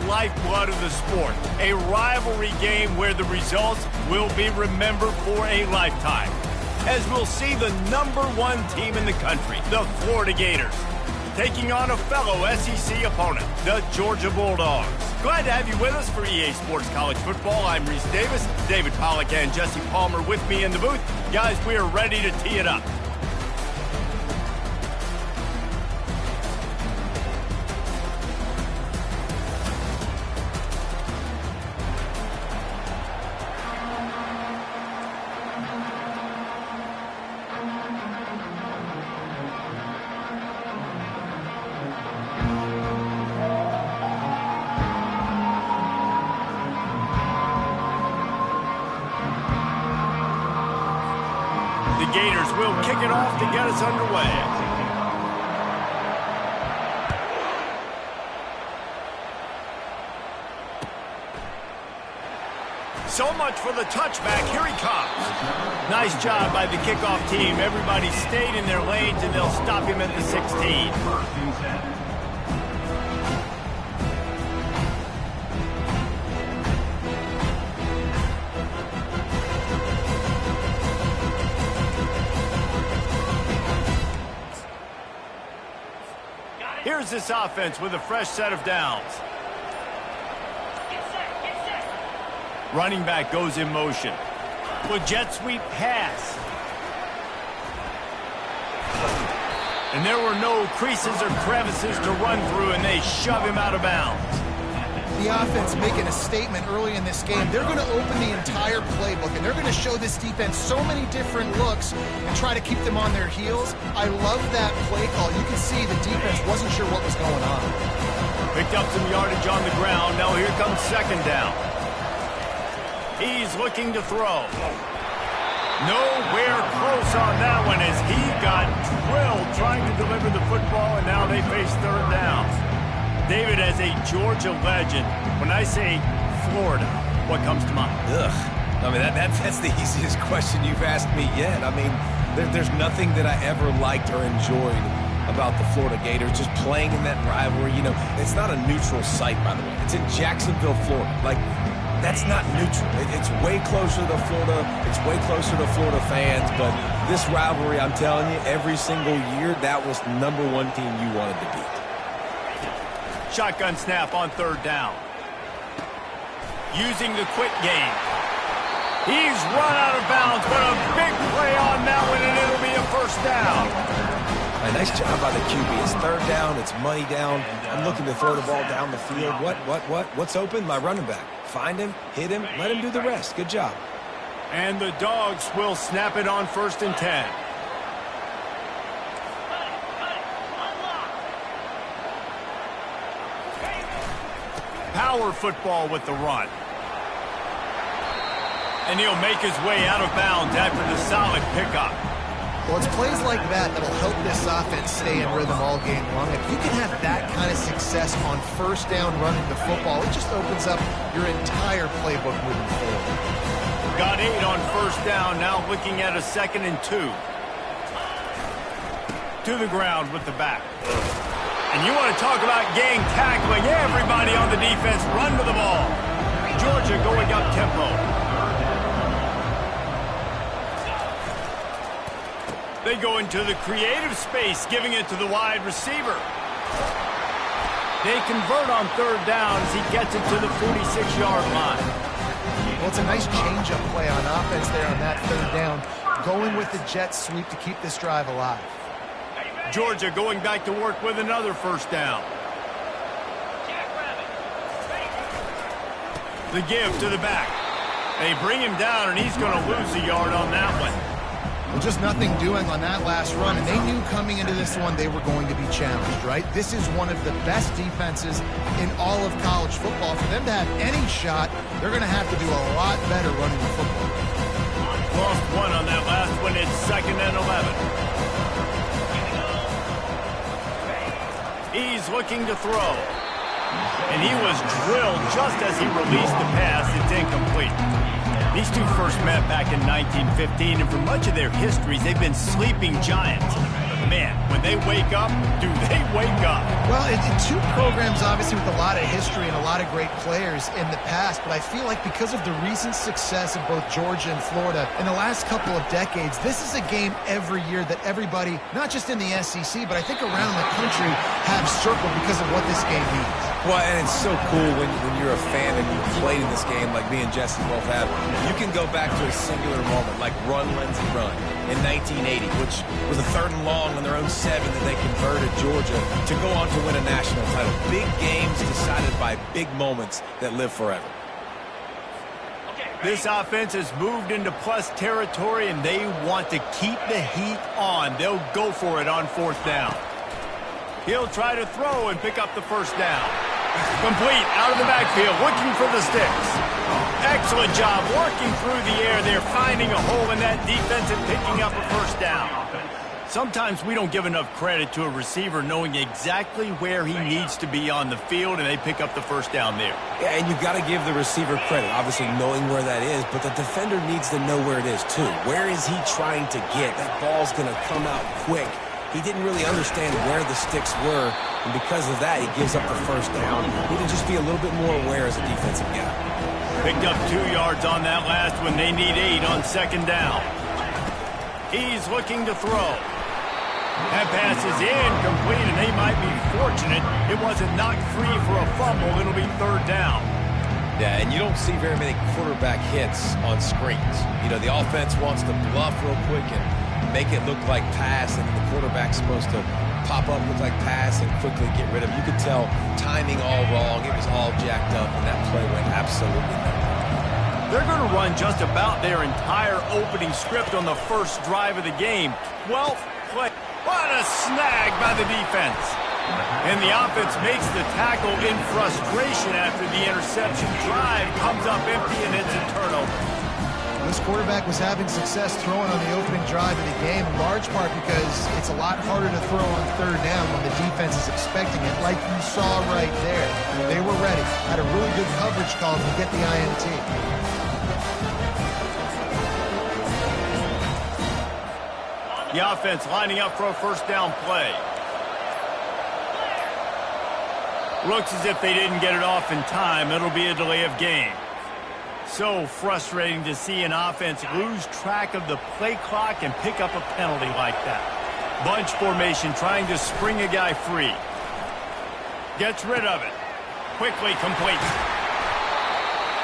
lifeblood of the sport. A rivalry game where the results will be remembered for a lifetime. As we'll see the #1 team in the country, the Florida Gators, taking on a fellow SEC opponent, the Georgia Bulldogs. Glad to have you with us for EA Sports College Football. I'm Reese Davis, David Pollack and Jesse Palmer with me in the booth. Guys, we are ready to tee it up. The Gators will kick it off to get us underway. So much for the touchback. Here he comes. Nice job by the kickoff team. Everybody stayed in their lanes, and they'll stop him at the 16. Here's this offense with a fresh set of downs. Running back goes in motion. With jet sweep pass. And there were no creases or crevices to run through, and they shove him out of bounds. The offense making a statement early in this game. They're going to open the entire playbook, and they're going to show this defense so many different looks and try to keep them on their heels. I love that play call. You can see the defense wasn't sure what was going on. Picked up some yardage on the ground. Now here comes second down. He's looking to throw. Nowhere close on that one as he got drilled trying to deliver the football, and now they face third down. David, as a Georgia legend, when I say Florida, what comes to mind? Ugh. I mean, that's the easiest question you've asked me yet. I mean, there's nothing that I ever liked or enjoyed about the Florida Gators, just playing in that rivalry. You know, it's not a neutral site, by the way. It's in Jacksonville, Florida. Like, that's not neutral. It's way closer to Florida. It's way closer to Florida fans. But this rivalry, I'm telling you, every single year, that was the #1 team you wanted to beat. Shotgun snap on third down. Using the quick game. He's run out of bounds, but a big play on that one, and it'll be a first down. A nice job by the QB. It's third down. It's money down. I'm looking to throw the ball down the field. What's open? My running back. Find him, hit him, let him do the rest. Good job. And the Dogs will snap it on 1st and 10. Power football with the run. And he'll make his way out of bounds after the solid pickup. Well, it's plays like that that'll help this offense stay in rhythm all game long. If you can have that kind of success on first down running the football, it just opens up your entire playbook moving forward. Got 8 on first down, now looking at a 2nd and 2. To the ground with the back. And you want to talk about gang tackling. Everybody on the defense run to the ball. Georgia going up tempo. They go into the creative space, giving it to the wide receiver. They convert on third down as he gets it to the 46-yard line. Well, it's a nice change-up play on offense there on that third down. Going with the jet sweep to keep this drive alive. Georgia going back to work with another first down. The give to the back. They bring him down, and he's going to lose a yard on that one. Well, just nothing doing on that last run, and they knew coming into this one they were going to be challenged, right? This is one of the best defenses in all of college football. For them to have any shot, they're going to have to do a lot better running the football. Lost one on that last one. It's 2nd and 11. He's looking to throw. And he was drilled just as he released the pass. It's incomplete. These two first met back in 1915, and for much of their histories, they've been sleeping giants. man, when they wake up, do they wake up? Well, it's two programs, obviously, with a lot of history and a lot of great players in the past, but I feel like because of the recent success of both Georgia and Florida in the last couple of decades, this is a game every year that everybody, not just in the SEC, but I think around the country, have circled because of what this game means. Well, and it's so cool when you're a fan and you've played in this game like me and Jesse both have. You can go back to a singular moment like Run, Lindsey, Run in 1980, which was a 3rd and long on their own 7 that they converted Georgia to go on to win a national title. Big games decided by big moments that live forever. This offense has moved into plus territory, and they want to keep the heat on. They'll go for it on 4th down. He'll try to throw and pick up the 1st down. Complete out of the backfield, looking for the sticks. Excellent job working through the air. They're finding a hole in that defense and picking up a 1st down. Sometimes we don't give enough credit to a receiver knowing exactly where he needs to be on the field, and they pick up the 1st down there. Yeah, and you've got to give the receiver credit, obviously knowing where that is, but the defender needs to know where it is too. Where is he trying to get? That ball's going to come out quick. He didn't really understand where the sticks were, and because of that, he gives up the 1st down. He need to just be a little bit more aware as a defensive guy. Picked up 2 yards on that last one. They need 8 on 2nd down. He's looking to throw. That pass is incomplete, and they might be fortunate it wasn't knocked free for a fumble. It'll be 3rd down. Yeah, and you don't see very many quarterback hits on screens. You know, the offense wants to bluff real quick and make it look like pass, and the quarterback's supposed to pop up, look like pass, and quickly get rid of him. You could tell timing all wrong. It was all jacked up, and that play went absolutely nowhere. They're going to run just about their entire opening script on the 1st drive of the game. 12th play. What a snag by the defense. And the offense makes the tackle in frustration after the interception. Drive comes up empty, and it's a turnover. This quarterback was having success throwing on the opening drive of the game, in large part because it's a lot harder to throw on 3rd down when the defense is expecting it, like you saw right there. They were ready, had a really good coverage call to get the INT. The offense lining up for a 1st down play. Looks as if they didn't get it off in time. It'll be a delay of game. So frustrating to see an offense lose track of the play clock and pick up a penalty like that. Bunch formation trying to spring a guy free. Gets rid of it. Quickly completes.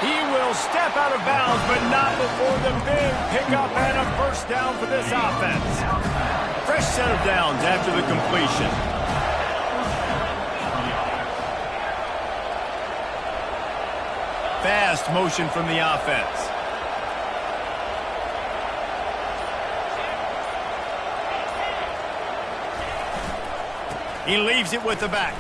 He will step out of bounds, but not before the big pickup and a 1st down for this offense. Fresh set of downs after the completion. Fast motion from the offense. He leaves it with the back.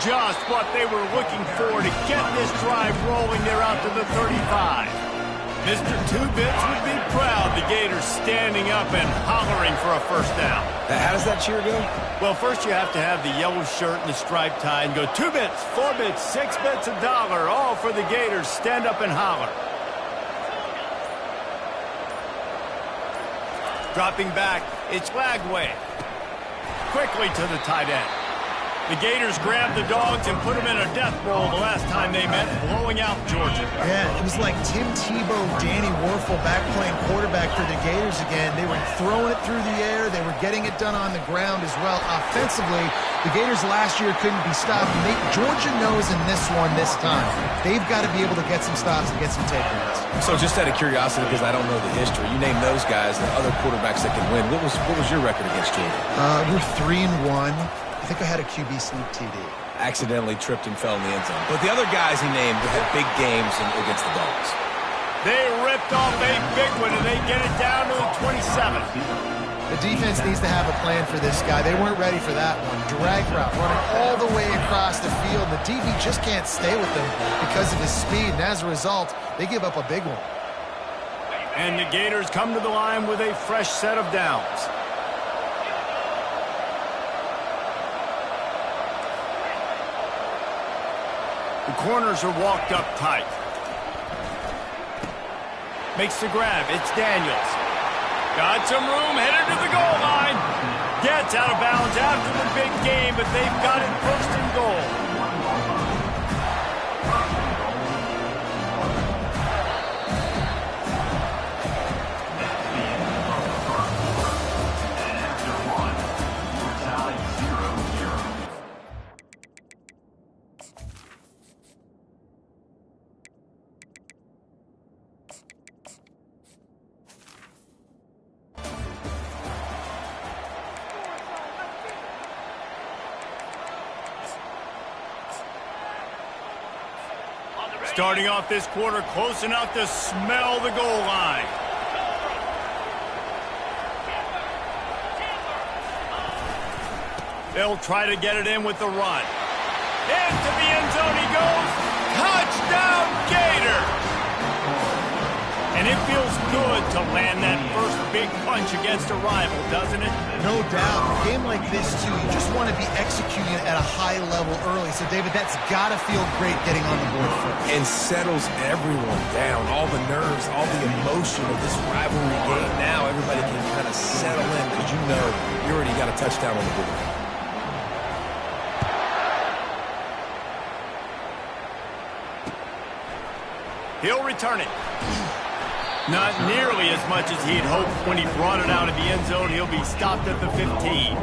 Just what they were looking for to get this drive rolling. They're out to the 35. Mr. Two-Bits would be proud. The Gators standing up and hollering for a 1st down. How does that cheer go? Well, first you have to have the yellow shirt and the striped tie and go 2 bits, 4 bits, 6 bits, $1, all for the Gators. Stand up and holler. Dropping back, it's Lagway. Quickly to the tight end. The Gators grabbed the Dogs and put them in a death roll the last time they met, blowing out Georgia. Yeah, it was like Tim Tebow, Danny Werfel back playing quarterback for the Gators again. They were throwing it through the air. They were getting it done on the ground as well. Offensively, the Gators last year couldn't be stopped. Georgia knows in this one this time. They've got to be able to get some stops and get some takedowns. So just out of curiosity, because I don't know the history, you name those guys and other quarterbacks that can win. What was your record against Georgia? We're 3-1. I think I had a QB sneak TD. Accidentally tripped and fell in the end zone. But the other guys he named had big games against the Dogs. They ripped off a big one, and they get it down to the 27. The defense needs to have a plan for this guy. They weren't ready for that one. Drag route, running all the way across the field. The DB just can't stay with them because of his speed, and as a result, they give up a big one. And the Gators come to the line with a fresh set of downs. The corners are walked up tight. Makes the grab. It's Daniels. Got some room, headed to the goal line. Gets out of bounds after the big game, but they've got it first and goal. Starting off this quarter close enough to smell the goal line. They'll try to get it in with the run. Into the end zone he goes. Touchdown, Gator! And it feels good to land that first big punch against a rival, doesn't it? No doubt. A game like this, too, you just want to be executing at a high level early. So, David, that's got to feel great getting on the board first. And settles everyone down. All the nerves, all the emotion of this rivalry game. Now everybody can kind of settle in because you know you already got a touchdown on the board. He'll return it. Not nearly as much as he had hoped when he brought it out of the end zone. He'll be stopped at the 15.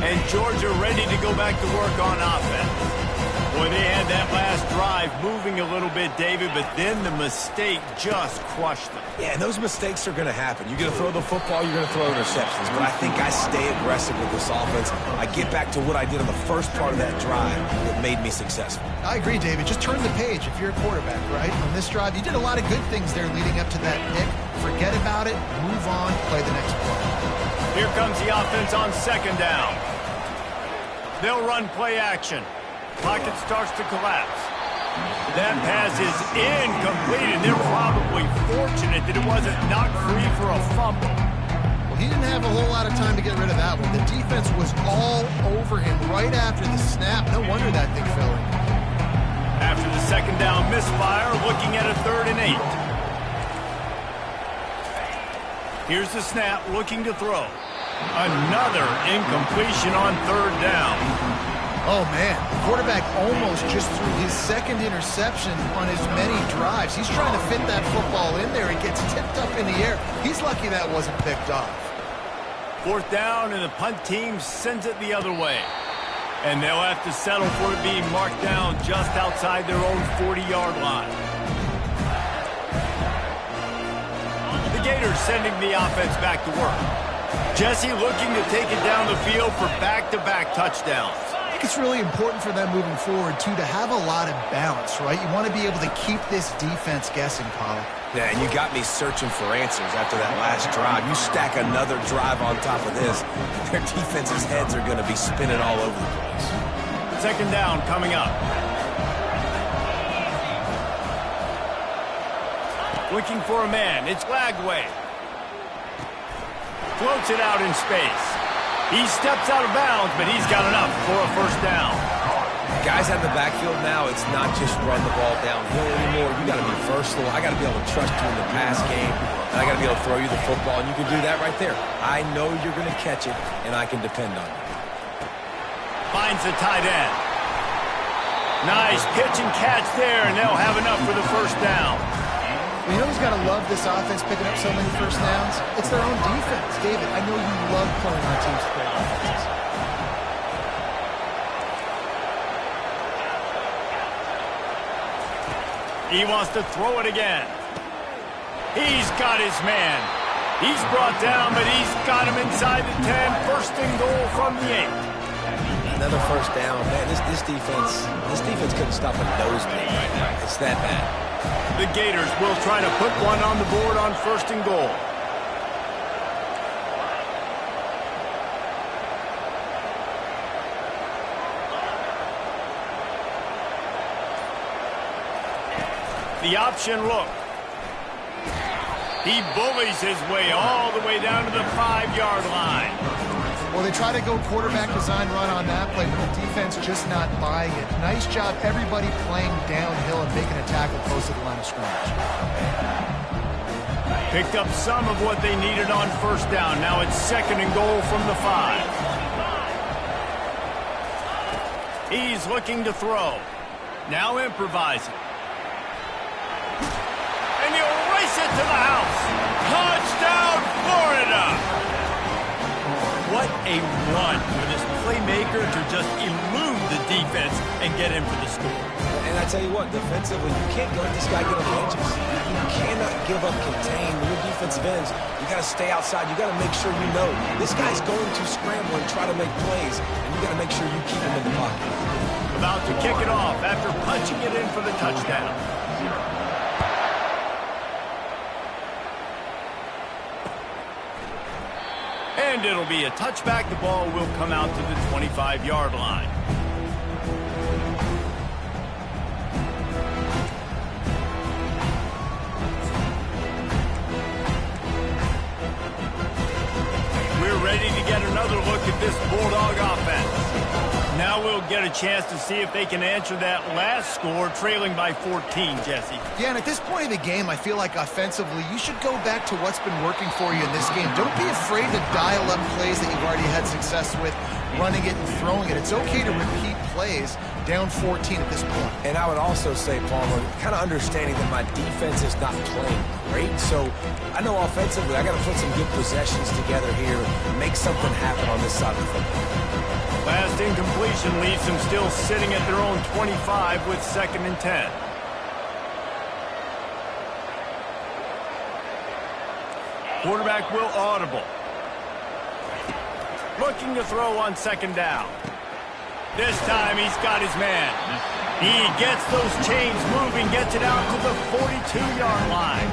And Georgia ready to go back to work on offense. Boy, they had that last drive moving a little bit, David, but then the mistake just crushed them. Yeah, and those mistakes are going to happen. You're going to throw the football, you're going to throw interceptions. But I think I stay aggressive with this offense. I get back to what I did on the first part of that drive that made me successful. I agree, David. Just turn the page if you're a quarterback, right? On this drive, you did a lot of good things there leading up to that pick. Forget about it, move on, play the next play. Here comes the offense on second down. They'll run play action. Pocket starts to collapse. That pass is incomplete, and they're probably fortunate that it wasn't knocked free for a fumble. Well, he didn't have a whole lot of time to get rid of that one. The defense was all over him right after the snap. No wonder that thing fell in. After the second down misfire, looking at a 3rd and 8. Here's the snap, looking to throw. Another incompletion on 3rd down. Oh, man, the quarterback almost just threw his second interception on as many drives. He's trying to fit that football in there. It gets tipped up in the air. He's lucky that wasn't picked off. 4th down, and the punt team sends it the other way. And they'll have to settle for it being marked down just outside their own 40-yard line. The Gators sending the offense back to work. Jesse looking to take it down the field for back-to-back touchdowns. I think it's really important for them moving forward, too, to have a lot of balance, right? You want to be able to keep this defense guessing, Colin. Yeah, and you got me searching for answers after that last drive. You stack another drive on top of this, their defense's heads are going to be spinning all over the place. Second down coming up. Looking for a man. It's Lagway. Floats it out in space. He steps out of bounds, but he's got enough for a 1st down. Guys out of the backfield now, it's not just run the ball downhill anymore. You got to be versatile. I got to be able to trust you in the pass game, and I got to be able to throw you the football, and you can do that right there. I know you're going to catch it, and I can depend on you. Finds the tight end. Nice pitch and catch there, and they'll have enough for the 1st down. Well, you know who's got to love this offense picking up so many 1st downs? It's their own defense. David, I know you love playing on teams to play offenses. He wants to throw it again. He's got his man. He's brought down, but he's got him inside the 10. 1st and goal from the 8. Another 1st down. Man, this defense couldn't stop a nosebleed right now. It's that bad. The Gators will try to put one on the board on 1st and goal. The option look. He bullies his way all the way down to the 5-yard line. Well, they try to go quarterback design run on that play, but the defense just not buying it. Nice job, everybody playing downhill and making a tackle close to the line of scrimmage. Picked up some of what they needed on first down. Now it's 2nd and goal from the 5. He's looking to throw. Now improvising. And he'll race it to the house. Touchdown, Florida! What a run for this playmaker to just elude the defense and get in for the score. And I tell you what, defensively, you can't let this guy get on the edges. You cannot give up contain. When you're defensive ends, you got to stay outside. You got to make sure you know this guy's going to scramble and try to make plays, and you got to make sure you keep him in the pocket. About to kick it off after punching it in for the touchdown. And it'll be a touchback. The ball will come out to the 25-yard line. We're ready to get another look at this Bulldog offense. Now we'll get a chance to see if they can answer that last score, trailing by 14, Jesse. Yeah, and at this point of the game, I feel like offensively, you should go back to what's been working for you in this game. Don't be afraid to dial up plays that you've already had success with, running it and throwing it. It's okay to repeat plays down 14 at this point. And I would also say, Palmer, kind of understanding that my defense is not playing great. So I know offensively, I got to put some good possessions together here, make something happen on this side of the football. Last incompletion leaves them still sitting at their own 25 with 2nd and 10. Quarterback will audible. Looking to throw on 2nd down. This time he's got his man. He gets those chains moving, gets it out to the 42-yard line.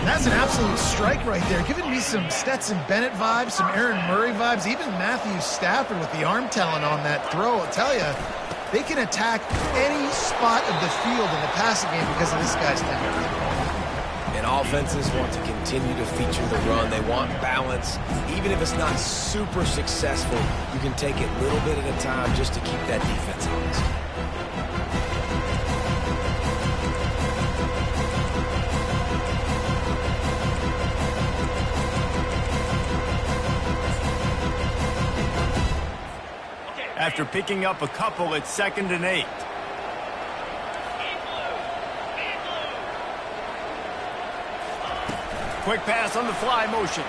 That's an absolute strike right there. Giving me some Stetson Bennett vibes, some Aaron Murray vibes, even Matthew Stafford with the arm talent on that throw. I'll tell you, they can attack any spot of the field in the passing game because of this guy's talent. And offenses want to continue to feature the run. They want balance. Even if it's not super successful, you can take it little bit at a time just to keep that defense honest. After picking up a couple at 2nd and 8. Quick pass on the fly motion.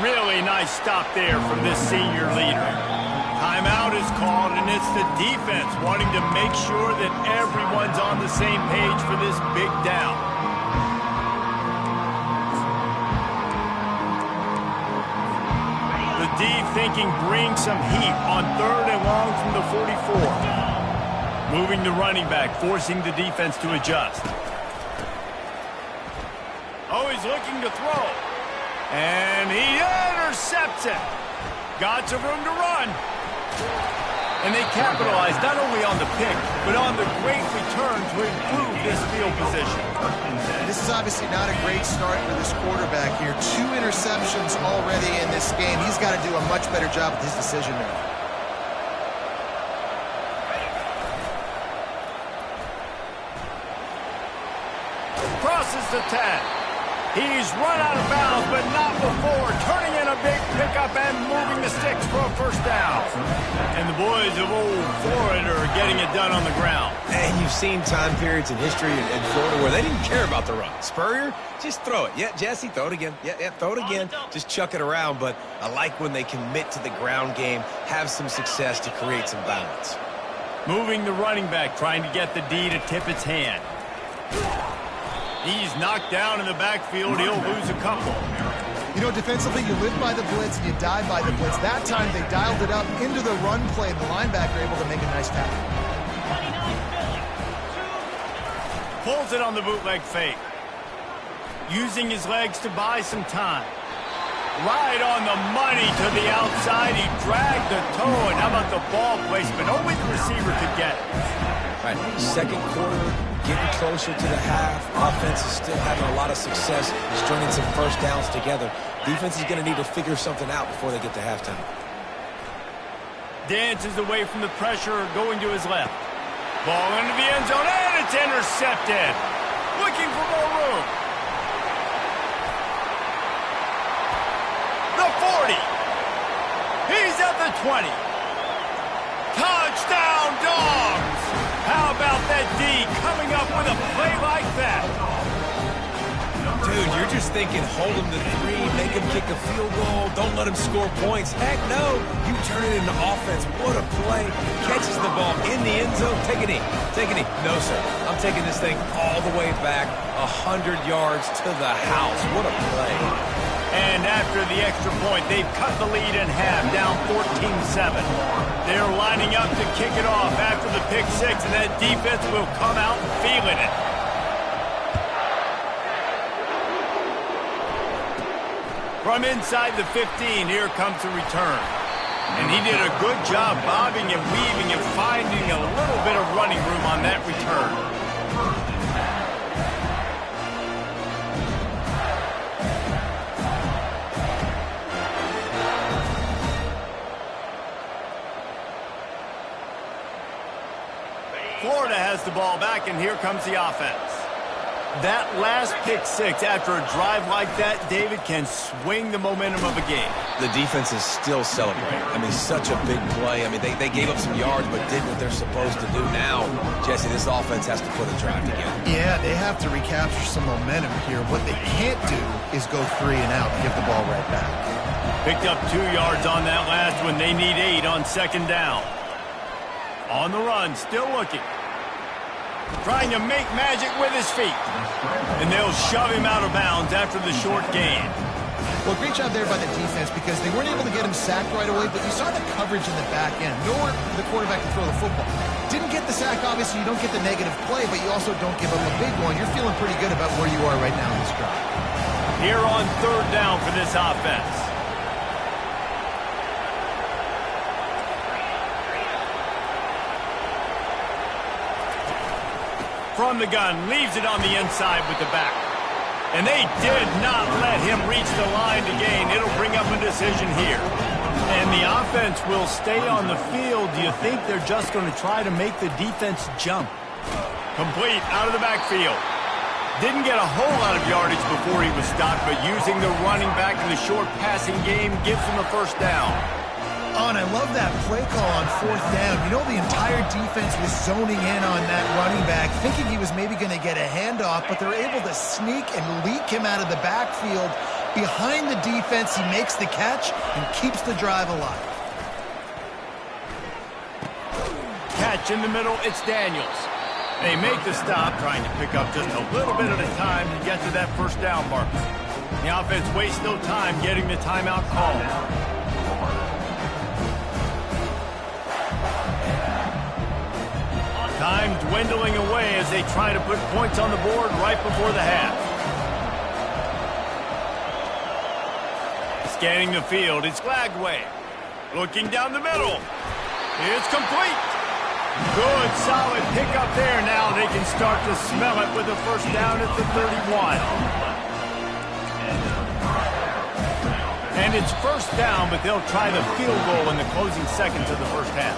Really nice stop there from this senior leader. Timeout is called, and it's the defense wanting to make sure that everyone's on the same page for this big down. D thinking bring some heat on 3rd and long from the 44. Moving the running back, forcing the defense to adjust. Oh, he's looking to throw. And he intercepts it. Got some room to run. And they capitalized not only on the pick, but on the great return to improve this field position. This is obviously not a great start for this quarterback here. 2 interceptions already in this game. He's got to do a much better job with his decision making. Crosses the 10. He's run out of bounds, but not before. Turning in a big pickup and moving the sticks for a first down. And the boys of old Florida are getting it done on the ground. And you've seen time periods in history in Florida where they didn't care about the run. Spurrier, just throw it. Yeah, Jesse, throw it again. Yeah, throw it again. Just chuck it around. But I like when they commit to the ground game, have some success to create some balance. Moving the running back, trying to get the D to tip its hand. He's knocked down in the backfield. He'll lose a couple. You know, defensively, you live by the blitz and you die by the blitz. That time, they dialed it up into the run play, and the linebacker able to make a nice tackle. Pulls it on the bootleg fake. Using his legs to buy some time. Right on the money to the outside. He dragged the toe, and how about the ball placement? Only the receiver could get it. All right, 2nd quarter, getting closer to the half. Offense is still having a lot of success stringing some first downs together. Defense is going to need to figure something out before they get to halftime. Dances away from the pressure, going to his left. Ball into the end zone, and it's intercepted. Looking for more room. The 40. He's at the 20. Touchdown, Dogs! How about that D coming up with a play like that? Dude, you're just thinking, hold him to 3, make him kick a field goal, don't let him score points. Heck no, you turn it into offense. What a play. Catches the ball in the end zone. Take a knee. Take a knee. No, sir. I'm taking this thing all the way back 100 yards to the house. What a play. And after the extra point, they've cut the lead in half, down 14-7. They're lining up to kick it off after the pick six, and that defense will come out feeling it. From inside the 15, here comes the return. And he did a good job bobbing and weaving and finding a little bit of running room on that return. Florida has the ball back, and here comes the offense. That last pick six after a drive like that, David, can swing the momentum of a game. The defense is still celebrating. I mean, such a big play. I mean, they gave up some yards but did what they're supposed to do. Now, Jesse, this offense has to put a drive together. Yeah, they have to recapture some momentum here. What they can't do is go 3 and out and give the ball right back. Picked up 2 yards on that last one. They need 8 on second down. On the run, still looking. Trying to make magic with his feet. And they'll shove him out of bounds after the short gain. Well, great job there by the defense because they weren't able to get him sacked right away, but you saw the coverage in the back end. Nowhere for the quarterback to throw the football. Didn't get the sack, obviously. You don't get the negative play, but you also don't give up a big one. You're feeling pretty good about where you are right now in this drive. Here on third down for this offense. From the gun, leaves it on the inside with the back. And they did not let him reach the line to gain. It'll bring up a decision here. And the offense will stay on the field. Do you think they're just going to try to make the defense jump? Complete out of the backfield. Didn't get a whole lot of yardage before he was stopped, but using the running back in the short passing game gives him a first down. Oh, and I love that play call on fourth down. You know, the entire defense was zoning in on that running back, thinking he was maybe going to get a handoff, but they're able to sneak and leak him out of the backfield. Behind the defense, he makes the catch and keeps the drive alive. Catch in the middle, it's Daniels. They make the stop, trying to pick up just a little bit at a time to get to that first down marker. The offense wastes no time getting the timeout call. Time dwindling away as they try to put points on the board right before the half. Scanning the field, it's Glagway. Looking down the middle. It's complete. Good, solid pickup there. Now they can start to smell it with a first down at the 31. And it's first down, but they'll try the field goal in the closing seconds of the first half.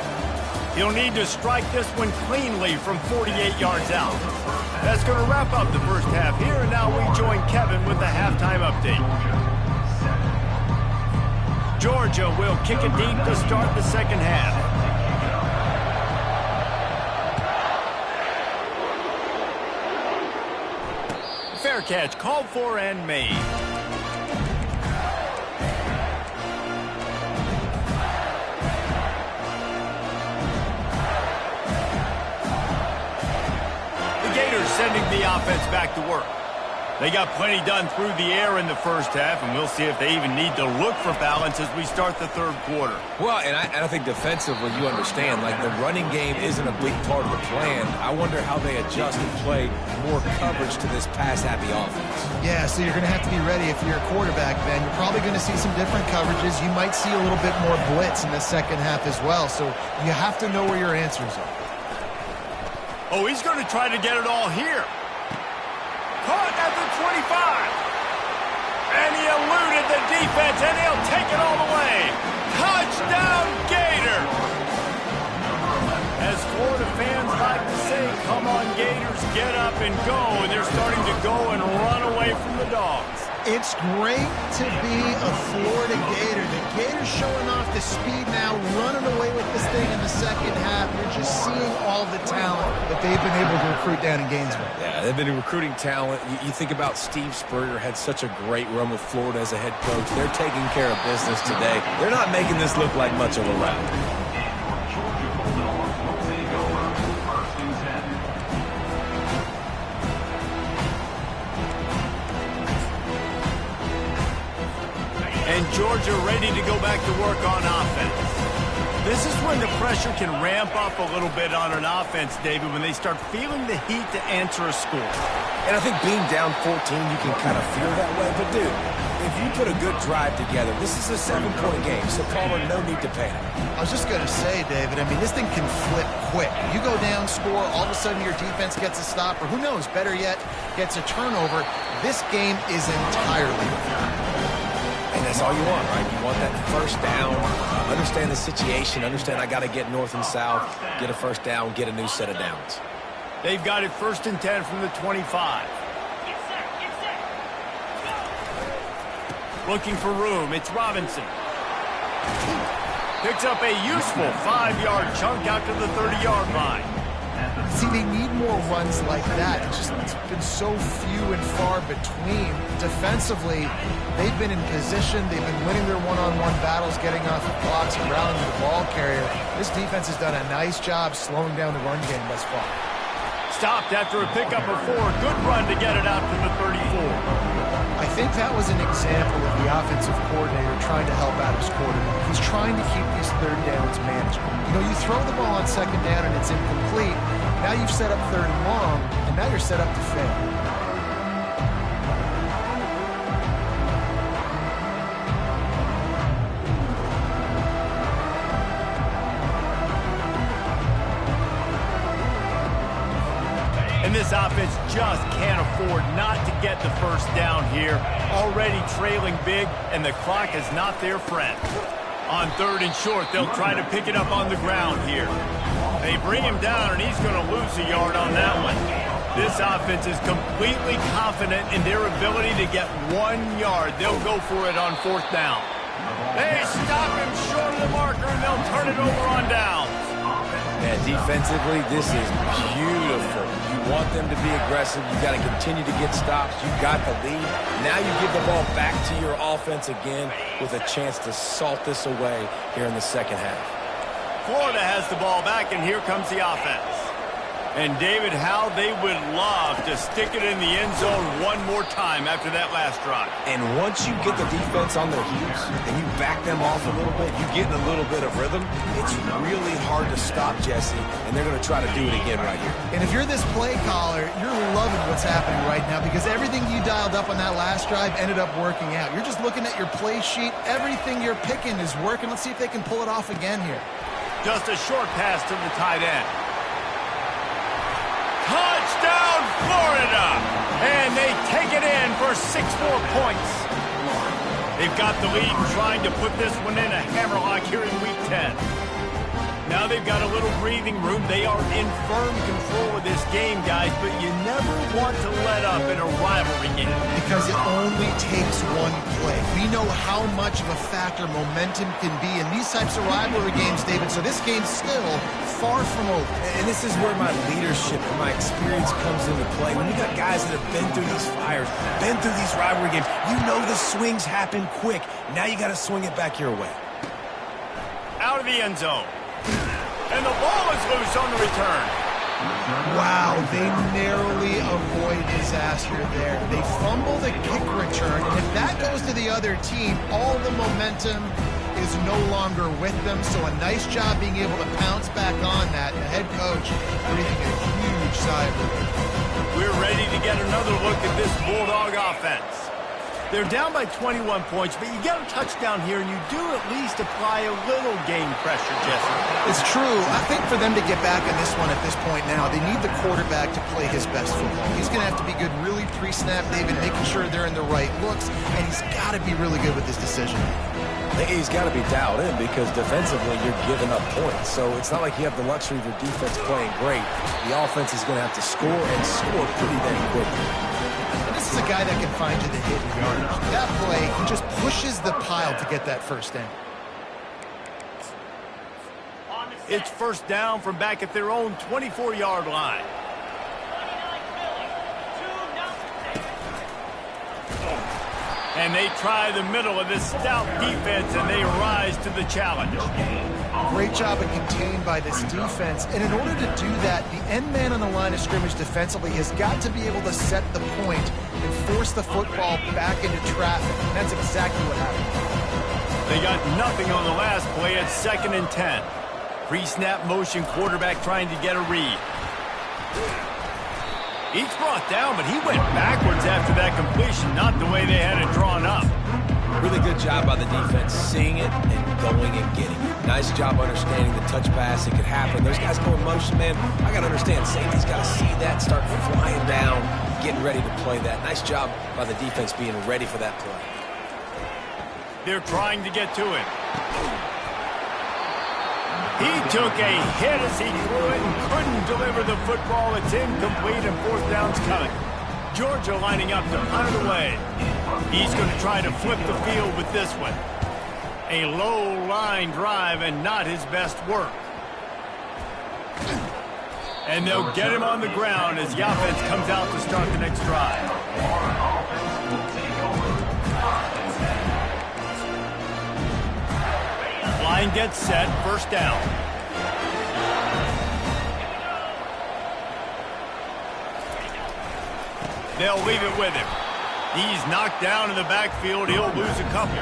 He'll need to strike this one cleanly from 48 yards out. That's going to wrap up the first half here, and now we join Kevin with the halftime update. Georgia will kick it deep to start the second half. Fair catch called for and made. Sending the offense back to work. They got plenty done through the air in the first half, and we'll see if they even need to look for balance as we start the third quarter. Well, and I think defensively, you understand, like the running game isn't a big part of the plan. I wonder how they adjust and play more coverage to this pass-happy offense. Yeah, so you're going to have to be ready if you're a quarterback, Ben. You're probably going to see some different coverages. You might see a little bit more blitz in the second half as well, so you have to know where your answers are. Oh, he's going to try to get it all here. Caught at the 25. And he eluded the defense, and he'll take it all the way. Touchdown, Gator! As Florida fans like to say, come on, Gators, get up and go, and they're starting to go and run away from the Dogs. It's great to be a Florida Gator. The Gators showing off the speed now, running away with this thing in the second half. You're just seeing all the talent that they've been able to recruit down in Gainesville. Yeah, they've been recruiting talent. You think about Steve Spurrier, had such a great run with Florida as a head coach. They're taking care of business today. They're not making this look like much of a rout. And Georgia ready to go back to work on offense. This is when the pressure can ramp up a little bit on an offense, David, when they start feeling the heat to answer a score. And I think being down 14, you can kind of feel that way. But, dude, if you put a good drive together, this is a 7-point game, so Palmer, no need to panic. I was just going to say, David, I mean, this thing can flip quick. You go down, score, all of a sudden your defense gets a stop, or who knows, better yet, gets a turnover. This game is entirely different. And that's all you want, right? You want that first down, understand the situation, understand I got to get north and south, get a first down, get a new set of downs. They've got it 1st and 10 from the 25. Looking for room, it's Robinson. Picks up a useful 5-yard chunk out to the 30-yard line. See, they need more runs like that. It's been so few and far between. Defensively, they've been in position. They've been winning their one-on-one battles, getting off the blocks and rallying the ball carrier. This defense has done a nice job slowing down the run game thus far. Stopped after a pickup of 4. Good run to get it out to the 34. I think that was an example of the offensive coordinator trying to help out his quarterback. He's trying to keep these third downs manageable. You know, you throw the ball on second down and it's incomplete. Now you've set up 3rd and long, and now you're set up to fail. And this offense just can't afford not to get the first down here. Already trailing big, and the clock is not their friend. On 3rd and short, they'll try to pick it up on the ground here. They bring him down, and he's going to lose a yard on that one. This offense is completely confident in their ability to get 1 yard. They'll go for it on 4th down. They stop him short of the marker, and they'll turn it over on downs. Yeah, defensively, this is beautiful. You want them to be aggressive. You got to continue to get stops. You got the lead. Now you give the ball back to your offense again with a chance to salt this away here in the second half. Florida has the ball back, and here comes the offense. And, David, how they would love to stick it in the end zone one more time after that last drive. And once you get the defense on their heels and you back them off a little bit, you get in a little bit of rhythm, it's really hard to stop, Jesse, and they're going to try to do it again right here. And if you're this play caller, you're loving what's happening right now because everything you dialed up on that last drive ended up working out. You're just looking at your play sheet. Everything you're picking is working. Let's see if they can pull it off again here. Just a short pass to the tight end. Touchdown, Florida! And they take it in for 6 more points. They've got the lead trying to put this one in a hammerlock here in Week 10. Now they've got a little breathing room. They are in firm control of this game, guys, but you never want to let up in a rivalry game. Because it only takes one play. We know how much of a factor momentum can be in these types of rivalry games, David, so this game's still far from over. And this is where my leadership and my experience comes into play. When you got guys that have been through these fires, been through these rivalry games, you know the swings happen quick. Now you got to swing it back your way. Out of the end zone. And the ball is loose on the return. Wow, they narrowly avoid disaster there. They fumble the kick return, and if that goes to the other team, all the momentum is no longer with them. So a nice job being able to pounce back on that. The head coach breathing a huge sigh of relief. We're ready to get another look at this Bulldog offense. They're down by 21 points, but you get a touchdown here, and you do at least apply a little game pressure, Jesse. It's true. I think for them to get back in this one at this point now, they need the quarterback to play his best football. He's going to have to be good really pre-snap, David, making sure they're in the right looks, and he's got to be really good with his decision. He's got to be dialed in because defensively you're giving up points. So it's not like you have the luxury of your defense playing great. The offense is going to have to score and score pretty dang quickly. This is a guy that can find you the hidden yardage. That play, he just pushes the pile to get that first down. It's first down from back at their own 24-yard line. And they try the middle of this stout defense, and they rise to the challenge. Great job of contained by this defense. And in order to do that, the end man on the line of scrimmage defensively has got to be able to set the point and force the football back into traffic. And that's exactly what happened. They got nothing on the last play at 2nd and 10. Pre-snap motion quarterback trying to get a read. He's brought down, but he went backwards after that completion, not the way they had it drawn up. Really good job by the defense, seeing it and going and getting it. Nice job understanding the touch pass. It could happen. Those guys go in motion, man. I got to understand, safety's got to see that, start flying down, getting ready to play that. Nice job by the defense being ready for that play. They're trying to get to it. He took a hit as he threw it and couldn't deliver the football. It's incomplete and 4th down's coming. Georgia lining up to punt it away. He's going to try to flip the field with this one. A low line drive and not his best work. And they'll get him on the ground as the offense comes out to start the next drive. Line gets set, first down. They'll leave it with him. He's knocked down in the backfield. He'll lose a couple.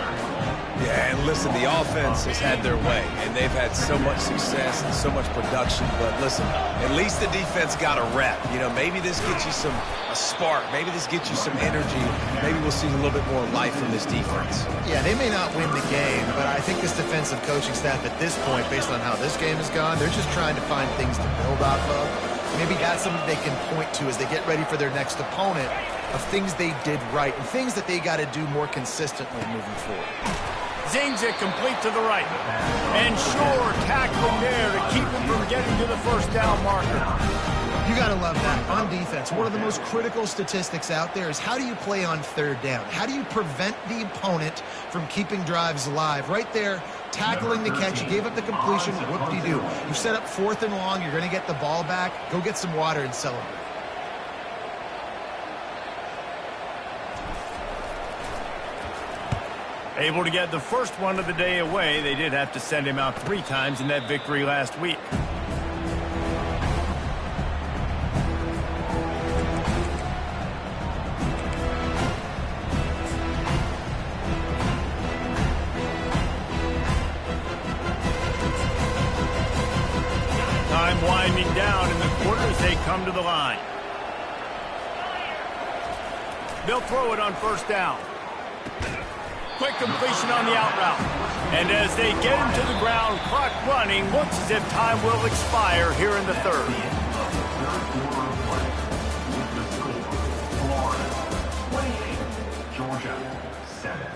Yeah, and listen, the offense has had their way, and they've had so much success and so much production. But listen, at least the defense got a rep. You know, maybe this gets you a spark. Maybe this gets you some energy. Maybe we'll see a little bit more life from this defense. Yeah, they may not win the game, but I think this defensive coaching staff at this point, based on how this game has gone, they're just trying to find things to build off of. Maybe that's something they can point to as they get ready for their next opponent, of things they did right and things that they got to do more consistently moving forward. Zings it complete to the right. And sure, tackling there to keep him from getting to the first down marker. You got to love that. On defense, one of the most critical statistics out there is how do you play on 3rd down? How do you prevent the opponent from keeping drives alive? Right there, tackling the catch. You gave up the completion. What do? You set up 4th and long. You're going to get the ball back. Go get some water and celebrate. Able to get the first one of the day away. They did have to send him out 3 times in that victory last week. Time winding down in the quarter as they come to the line. They'll throw it on first down. Quick completion on the out route. And as they get him to the ground, clock running, looks as if time will expire here in the 3rd. Georgia, 7.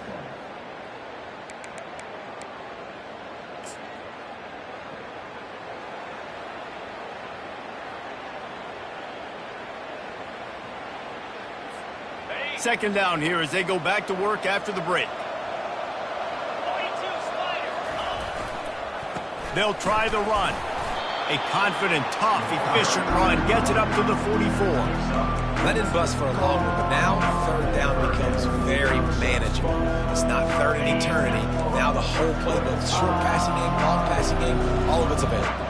Second down here as they go back to work after the break. They'll try the run. A confident, tough, efficient run gets it up to the 44. That didn't bust for a long one, but now 3rd down becomes very manageable. It's not 3rd and eternity. Now the whole playbook, short passing game, long passing game, all of it's available.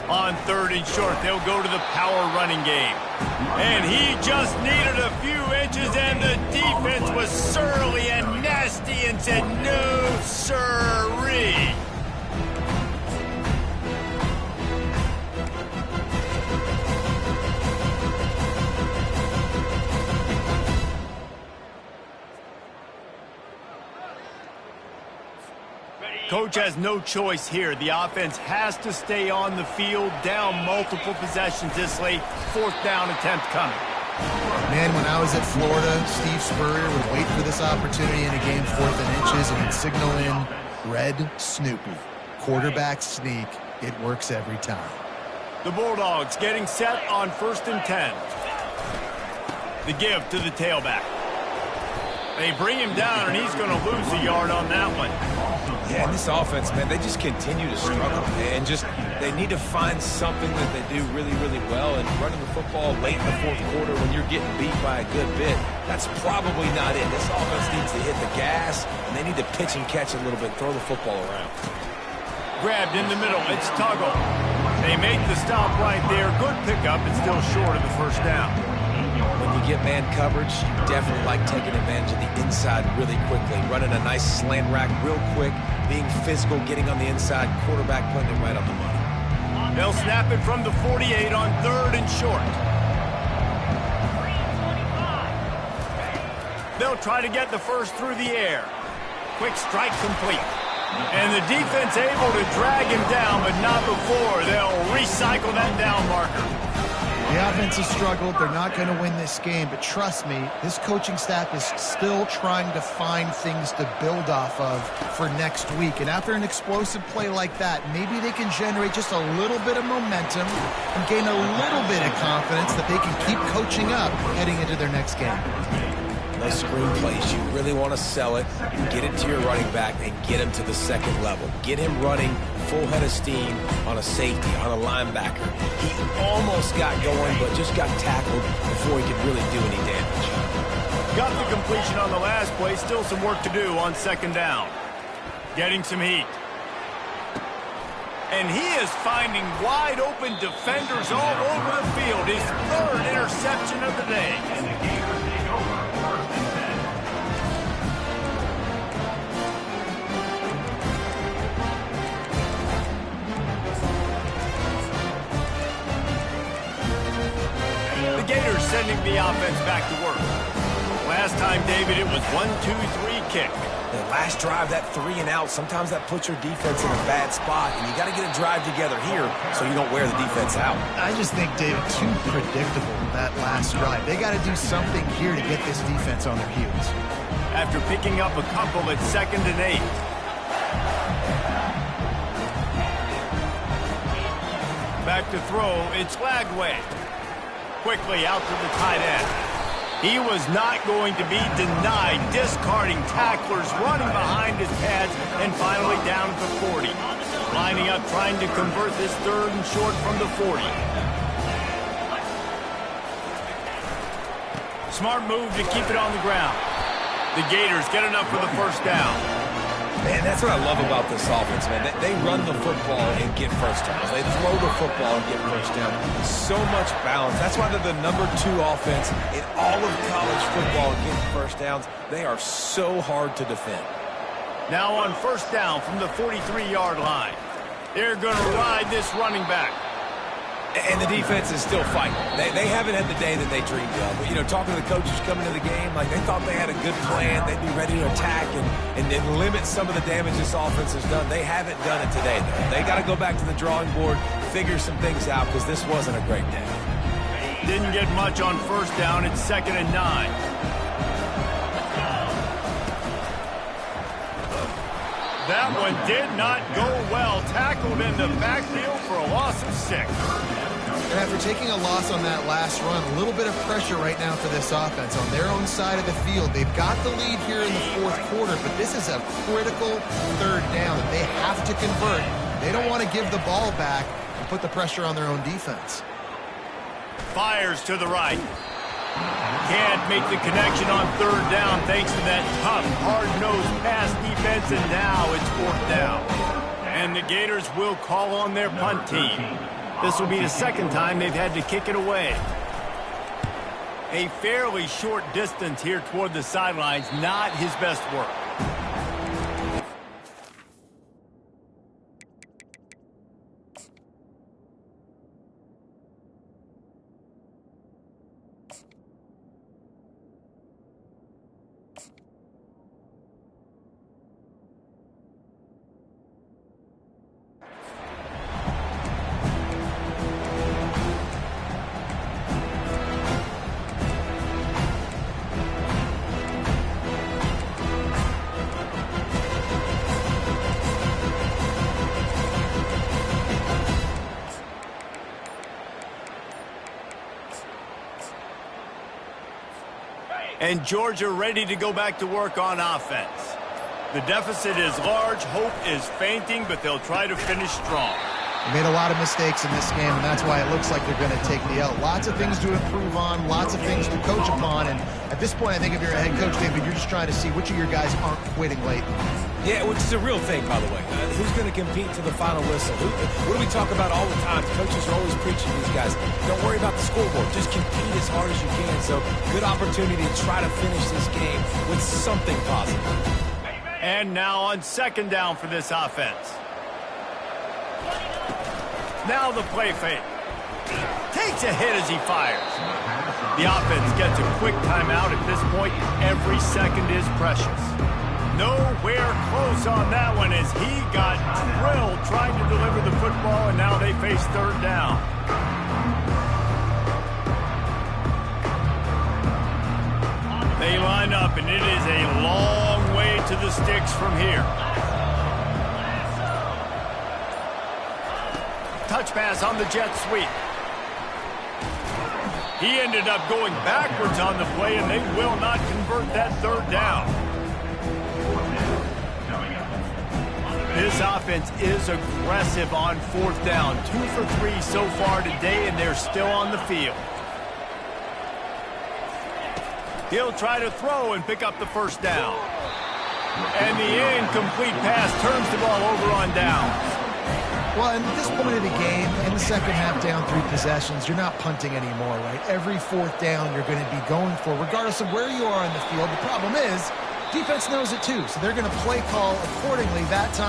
On 3rd and short, they'll go to the power running game. And he just needed a few inches, and the defense was surly and nasty and said, no, sirree. coach has no choice here. The offense has to stay on the field, down multiple possessions this late. 4th down attempt coming. Man, when I was at Florida, Steve Spurrier would wait for this opportunity in a game 4th and inches, and he'd signal in Red Snoopy. Quarterback sneak. It works every time. The Bulldogs getting set on 1st and 10. The give to the tailback. They bring him down, and he's going to lose a yard on that one. Yeah, and this offense, man, they just continue to struggle. And they need to find something that they do really, really well. And running the football late in the 4th quarter when you're getting beat by a good bit, that's probably not it. This offense needs to hit the gas, and they need to pitch and catch a little bit, throw the football around. Grabbed in the middle. It's Tuggle. They make the stop right there. Good pickup. It's still short of the 1st down. When you get man coverage, you definitely like taking advantage of the inside really quickly. Running a nice slant rack real quick, being physical, getting on the inside, quarterback putting it right on the money. They'll snap it from the 48 on 3rd and short. They'll try to get the first through the air. Quick strike complete. And the defense able to drag him down, but not before. They'll recycle that down marker. The offense has struggled. They're not going to win this game, but trust me, this coaching staff is still trying to find things to build off of for next week. And after an explosive play like that, maybe they can generate just a little bit of momentum and gain a little bit of confidence that they can keep coaching up heading into their next game. Those screen plays, you really want to sell it, get it to your running back, and get him to the 2nd level. Get him running full head of steam on a safety, on a linebacker. He almost got going, but just got tackled before he could really do any damage. Got the completion on the last play. Still some work to do on 2nd down. Getting some heat. And he is finding wide open defenders all over the field. His 3rd interception of the day. The Gators sending the offense back to work. Last time, David, it was 1-2-3 kick. The last drive, that 3 and out, sometimes that puts your defense in a bad spot, and you got to get a drive together here so you don't wear the defense out. I just think, David, too predictable, that last drive. They got to do something here to get this defense on their heels. After picking up a couple at 2nd and 8. Back to throw, it's Lagway. Quickly out to the tight end. He was not going to be denied, discarding tacklers, running behind his pads, and finally down at the 40. Lining up, trying to convert this 3rd and short from the 40. Smart move to keep it on the ground. The Gators get enough for the 1st down. Man, that's what I love about this offense, man. They run the football and get 1st downs. They throw the football and get 1st down. So much balance. That's why they're the #2 offense in all of college football getting 1st downs. They are so hard to defend. Now on 1st down from the 43-yard line. They're going to ride this running back. And the defense is still fighting. They haven't had the day that they dreamed of. But, you know, talking to the coaches coming to the game, like they thought they had a good plan. They'd be ready to attack and limit some of the damage this offense has done. They haven't done it today, though. They got to go back to the drawing board, figure some things out, because this wasn't a great day. Didn't get much on 1st down. It's 2nd and 9. That one did not go well. Tackled in the backfield for a loss of 6. And after taking a loss on that last run, a little bit of pressure right now for this offense on their own side of the field. They've got the lead here in the 4th quarter, but this is a critical 3rd down that they have to convert. They don't want to give the ball back and put the pressure on their own defense. Fires to the right. Can't make the connection on 3rd down thanks to that tough, hard-nosed pass defense, and now it's 4th down. And the Gators will call on their punt team. This will be the 2nd time they've had to kick it away. A fairly short distance here toward the sidelines, not his best work. And Georgia ready to go back to work on offense. The deficit is large, hope is fainting, but they'll try to finish strong. They made a lot of mistakes in this game, and that's why it looks like they're going to take the L. Lots of things to improve on, lots of things to coach upon, and at this point, I think if you're a head coach, David, you're just trying to see which of your guys aren't quitting late. Yeah, which is a real thing, by the way. Who's going to compete to the final whistle? What do we talk about all the time? Coaches are always preaching to these guys. Don't worry about the scoreboard. Just compete as hard as you can. So, good opportunity to try to finish this game with something positive. And now on second down for this offense. Now the play fake. Takes a hit as he fires. The offense gets a quick timeout at this point. Every second is precious. Nowhere close on that one as he got drilled trying to deliver the football, and now they face third down. They line up, and it is a long way to the sticks from here. Touch pass on the jet sweep. He ended up going backwards on the play, and they will not convert that third down. This offense is aggressive on fourth down. 2 for 3 so far today, and they're still on the field. He'll try to throw and pick up the first down. And the incomplete pass turns the ball over on downs. Well, and at this point of the game, in the second half, down 3 possessions, you're not punting anymore, right? Every fourth down you're going to be going for, regardless of where you are on the field. The problem is, defense knows it too, so they're going to play call accordingly that time.